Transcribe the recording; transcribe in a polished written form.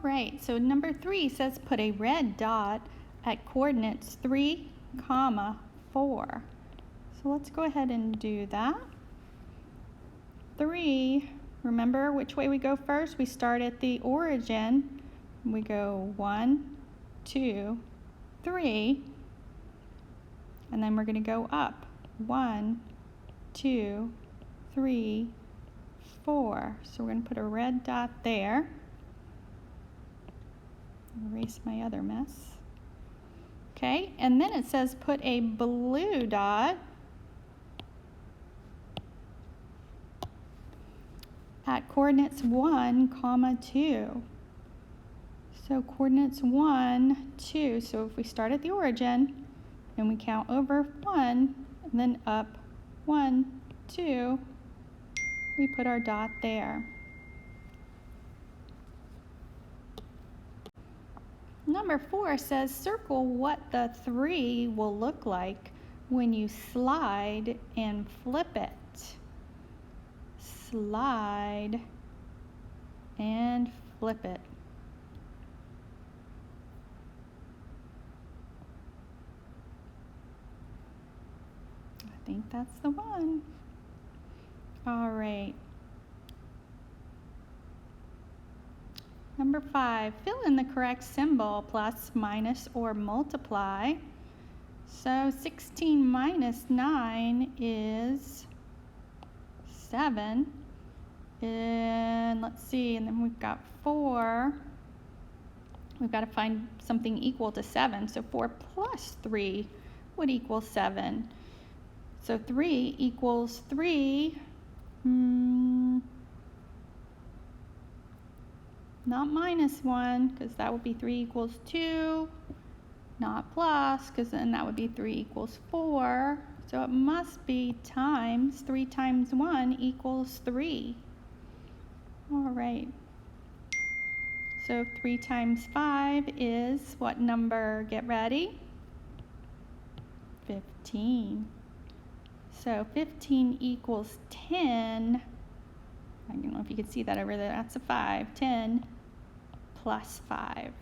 All right, so number 3 says put a red dot at coordinates 3, 4. So let's go ahead and do that. 3, remember which way we go first? We start at the origin. We go 1, 2, 3, and then we're going to go up. 1, 2, 3, 4. So we're going to put a red dot there. Erase my other mess. Okay, and then it says put a blue dot at coordinates 1, 2. So coordinates 1, 2. So if we start at the origin and we count over 1 and then up 1, 2, we put our dot there. Number 4 says circle what the 3 will look like when you slide and flip it. Slide and flip it. I think that's the one. All right. Number 5, fill in the correct symbol, plus, minus, or multiply. So 16 minus 9 is 7. And let's see, and then we've got 4. We've got to find something equal to 7. So 4 plus 3 would equal 7. So 3 equals 3. Not minus 1, because that would be 3 equals 2. Not plus, because then that would be 3 equals 4. So it must be times. 3 times 1 equals 3. All right. So 3 times 5 is what number? Get ready. 15. So 15 equals 10. I don't know if you can see that over there. That's a 5. 10 plus 5.